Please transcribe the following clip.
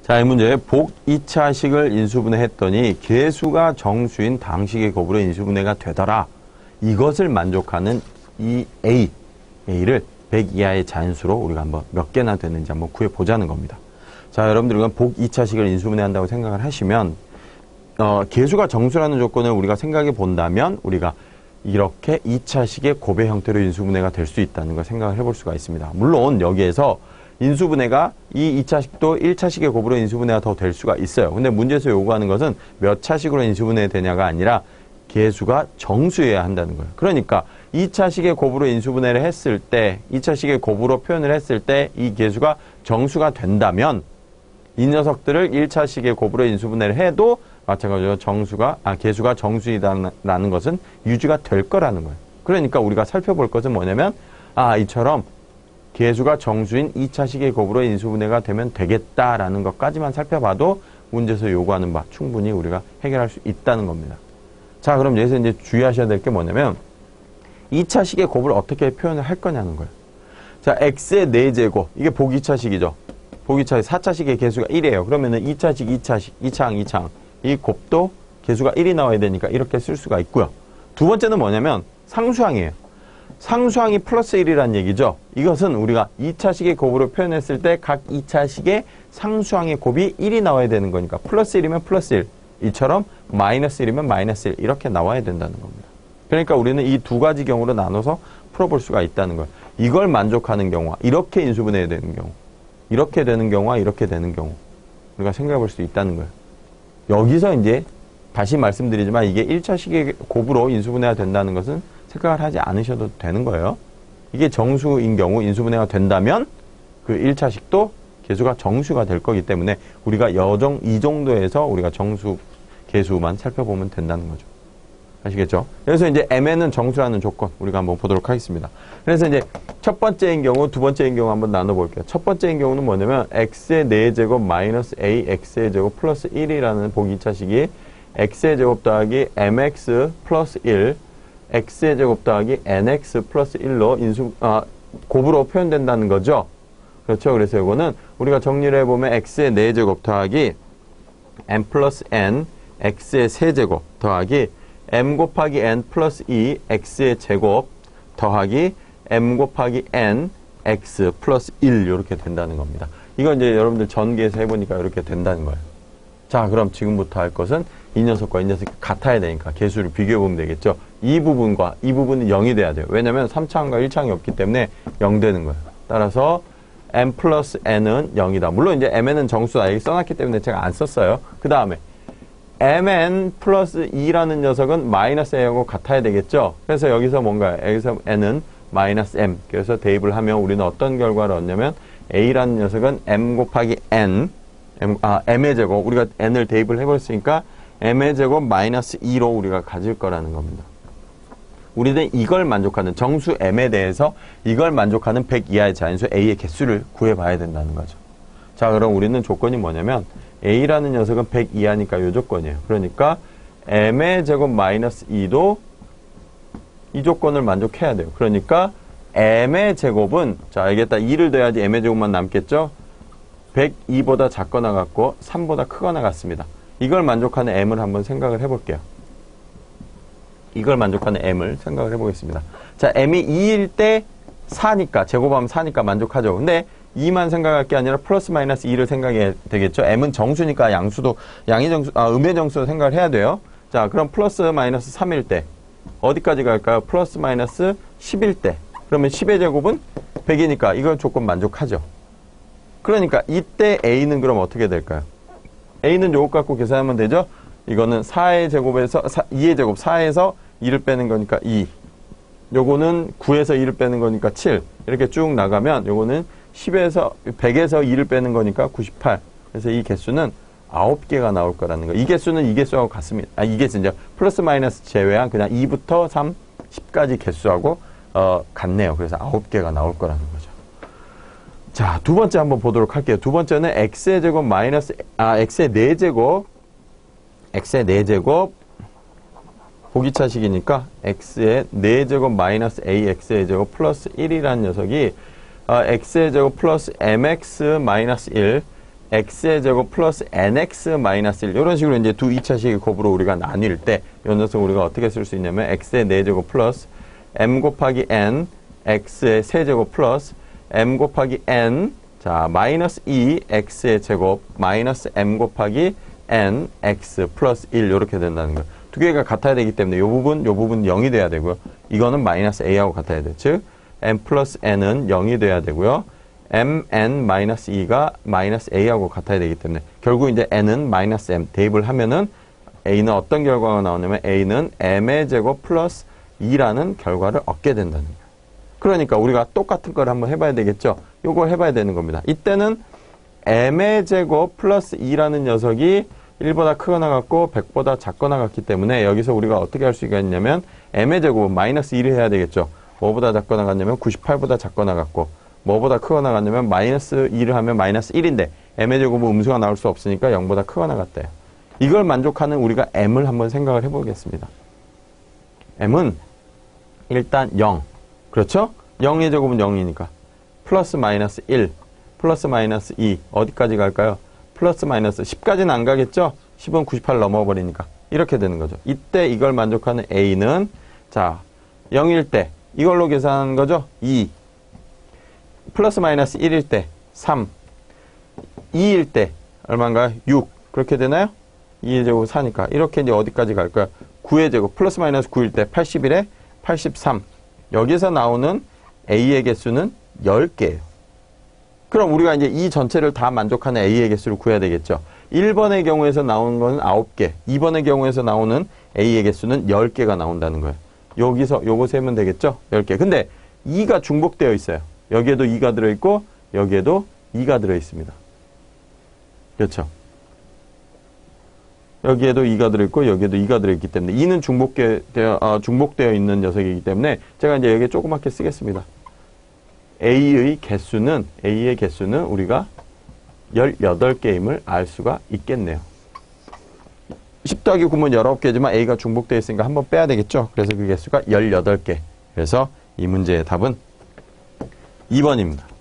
자, 이 문제 복 2차식을 인수분해했더니 계수가 정수인 당식의 곱으로 인수분해가 되더라. 이것을 만족하는 이 A를 100 이하의 자연수로 우리가 한번 몇 개나 되는지 한번 구해보자는 겁니다. 자, 여러분들 이건 복 2차식을 인수분해한다고 생각을 하시면 계수가 정수라는 조건을 우리가 생각해 본다면 우리가 이렇게 2차식의 곱의 형태로 인수분해가 될 수 있다는 걸 생각을 해볼 수가 있습니다. 물론 여기에서 인수분해가 이 2차식도 1차식의 곱으로 인수분해가 더 될 수가 있어요. 근데 문제에서 요구하는 것은 몇 차식으로 인수분해 되냐가 아니라 계수가 정수여야 한다는 거예요. 그러니까 2차식의 곱으로 인수분해를 했을 때, 2차식의 곱으로 표현을 했을 때 이 계수가 정수가 된다면 이 녀석들을 1차식의 곱으로 인수분해를 해도 마찬가지로 계수가 정수이다라는 것은 유지가 될 거라는 거예요. 그러니까 우리가 살펴볼 것은 뭐냐면 이처럼 계수가 정수인 2차식의 곱으로 인수분해가 되면 되겠다라는 것까지만 살펴봐도 문제에서 요구하는 바 충분히 우리가 해결할 수 있다는 겁니다. 자, 그럼 여기서 이제 주의하셔야 될 게 뭐냐면 2차식의 곱을 어떻게 표현을 할 거냐는 거예요. 자, x의 4제곱 이게 복 2차식이죠. 복 2차식 4차식의 계수가 1이에요. 그러면은 2차식 2창 이 곱도 계수가 1이 나와야 되니까 이렇게 쓸 수가 있고요. 두 번째는 뭐냐면 상수항이에요. 상수항이 플러스 1이라는 얘기죠. 이것은 우리가 2차식의 곱으로 표현했을 때 각 2차식의 상수항의 곱이 1이 나와야 되는 거니까 플러스 1이면 플러스 1, 이처럼 마이너스 1이면 마이너스 1 이렇게 나와야 된다는 겁니다. 그러니까 우리는 이 두 가지 경우로 나눠서 풀어볼 수가 있다는 거예요. 이걸 만족하는 경우와 이렇게 인수분해야 되는 경우, 이렇게 되는 경우와 이렇게 되는 경우 우리가 생각해 볼 수 있다는 거예요. 여기서 이제 다시 말씀드리지만 이게 1차식의 곱으로 인수분해가 된다는 것은 생각을 하지 않으셔도 되는 거예요. 이게 정수인 경우 인수분해가 된다면 그 1차식도 계수가 정수가 될 거기 때문에 우리가 이 정도에서 우리가 정수, 계수만 살펴보면 된다는 거죠. 아시겠죠? 그래서 이제 mn은 정수라는 조건 우리가 한번 보도록 하겠습니다. 그래서 이제 첫 번째인 경우, 두 번째인 경우 한번 나눠볼게요. 첫 번째인 경우는 뭐냐면 x의 4제곱 마이너스 a x의 제곱 플러스 1이라는 복 2차식이 x의 제곱 더하기 mx 플러스 1 x의 제곱 더하기 nx 플러스 1로 곱으로 표현된다는 거죠. 그렇죠. 그래서 이거는 우리가 정리를 해보면 x의 4제곱 더하기 m 플러스 n x의 세제곱 더하기 m 곱하기 n 플러스 2 x의 제곱 더하기 m 곱하기 n x 플러스 1 이렇게 된다는 겁니다. 이건 이제 여러분들 전개해서 해보니까 이렇게 된다는 거예요. 자, 그럼 지금부터 할 것은 이 녀석과 이 녀석이 같아야 되니까 계수를 비교해보면 되겠죠. 이 부분과 이 부분은 0이 돼야 돼요. 왜냐면 3창과 1창이 없기 때문에 0 되는 거예요. 따라서 m 플러스 n은 0이다. 물론 이제 mn은 정수다. 여기 써놨기 때문에 제가 안 썼어요. 그 다음에 mn 플러스 2라는 녀석은 마이너스 a하고 같아야 되겠죠. 그래서 여기서 뭔가요? 여기서 n은 마이너스 m. 그래서 대입을 하면 우리는 어떤 결과를 얻냐면 a라는 녀석은 m 곱하기 n m의 제곱, 우리가 n을 대입을 해버렸으니까 m의 제곱 마이너스 2로 우리가 가질 거라는 겁니다. 우리는 이걸 만족하는 정수 m에 대해서 이걸 만족하는 100 이하의 자연수 a의 개수를 구해봐야 된다는 거죠. 자, 그럼 우리는 조건이 뭐냐면 a라는 녀석은 100 이하니까 이 조건이에요. 그러니까 m의 제곱 마이너스 2도 이 조건을 만족해야 돼요. 그러니까 m의 제곱은, 자, 알겠다. 2를 더해야지 m의 제곱만 남겠죠? 102보다 작거나 같고 3보다 크거나 같습니다. 이걸 만족하는 m을 한번 생각을 해볼게요. 이걸 만족하는 m을 생각을 해보겠습니다. 자, m이 2일 때 4니까, 제곱하면 4니까 만족하죠. 근데 2만 생각할 게 아니라 플러스 마이너스 2를 생각해야 되겠죠. m은 정수니까 음의 정수로 생각을 해야 돼요. 자, 그럼 플러스 마이너스 3일 때 어디까지 갈까요? 플러스 마이너스 10일 때. 그러면 10의 제곱은 100이니까 이건 조건 만족하죠. 그러니까 이때 a는 그럼 어떻게 될까요? a는 요것 갖고 계산하면 되죠. 이거는 4의 제곱에서 2의 제곱 4에서 2를 빼는 거니까 2. 요거는 9에서 2를 빼는 거니까 7. 이렇게 쭉 나가면 요거는 100에서 2를 빼는 거니까 98. 그래서 이 개수는 9개가 나올 거라는 거. 이 개수는 이 개수하고 같습니다. 이 개수는 이제 플러스 마이너스 제외한 그냥 2부터 3, 10까지 개수하고 같네요. 그래서 9개가 나올 거라는 거죠. 자, 두 번째 한번 보도록 할게요. 두 번째는 x의 제곱 마이너스 x의 4제곱 복 2차식이니까 x의 4제곱 마이너스 ax의 제곱 플러스 1이라는 녀석이 x의 제곱 플러스 mx 마이너스 1 x의 제곱 플러스 nx 마이너스 1 이런 식으로 이제 두 2차식의 곱으로 우리가 나뉠 때 이 녀석 우리가 어떻게 쓸 수 있냐면 x의 4제곱 플러스 m 곱하기 n x의 세제곱 플러스 m 곱하기 n 자 마이너스 2 x의 제곱 마이너스 m 곱하기 n x 플러스 1 이렇게 된다는 거예요. 두 개가 같아야 되기 때문에 요 부분 0이 돼야 되고요. 이거는 마이너스 a하고 같아야 돼. 즉 m 플러스 n은 0이 돼야 되고요. mn 마이너스 2가 마이너스 a하고 같아야 되기 때문에 결국 이제 n은 마이너스 m 대입을 하면은 a는 어떤 결과가 나오냐면 a는 m의 제곱 플러스 2라는 결과를 얻게 된다는 거예요. 그러니까 우리가 똑같은 걸 한번 해봐야 되겠죠. 요거 해봐야 되는 겁니다. 이때는 m의 제곱 플러스 2라는 녀석이 1보다 크거나 같고 100보다 작거나 같기 때문에 여기서 우리가 어떻게 할 수 있겠냐면 m의 제곱은 마이너스 2를 해야 되겠죠. 뭐보다 작거나 같냐면 98보다 작거나 같고 뭐보다 크거나 같냐면 마이너스 2를 하면 마이너스 1인데 m의 제곱은 음수가 나올 수 없으니까 0보다 크거나 같대요. 이걸 만족하는 우리가 m을 한번 생각을 해보겠습니다. m은 일단 0 그렇죠? 0의 제곱은 0이니까 플러스 마이너스 1 플러스 마이너스 2 어디까지 갈까요? 플러스 마이너스 10까지는 안 가겠죠? 10은 98 넘어버리니까 이렇게 되는 거죠. 이때 이걸 만족하는 a는 자 0일 때 이걸로 계산하는 거죠? 2 플러스 마이너스 1일 때 3 2일 때 얼마인가요? 6 그렇게 되나요? 2의 제곱 4니까 이렇게 이제 어디까지 갈까요? 9의 제곱 플러스 마이너스 9일 때 81에 83 여기서 나오는 a의 개수는 10개예요. 그럼 우리가 이제 이 전체를 다 만족하는 a의 개수를 구해야 되겠죠. 1번의 경우에서 나오는 건 9개, 2번의 경우에서 나오는 a의 개수는 10개가 나온다는 거예요. 여기서 요거 세면 되겠죠? 10개. 근데 2가 중복되어 있어요. 여기에도 2가 들어있고 여기에도 2가 들어있습니다. 그렇죠? 여기에도 2가 들어있고 여기에도 2가 들어있기 때문에 2는 중복되어 있는 녀석이기 때문에 제가 이제 여기에 조그맣게 쓰겠습니다. A의 개수는 우리가 18개임을 알 수가 있겠네요. 10 더하기 9면 19개지만 A가 중복되어 있으니까 한번 빼야 되겠죠. 그래서 그 개수가 18개. 그래서 이 문제의 답은 2번입니다.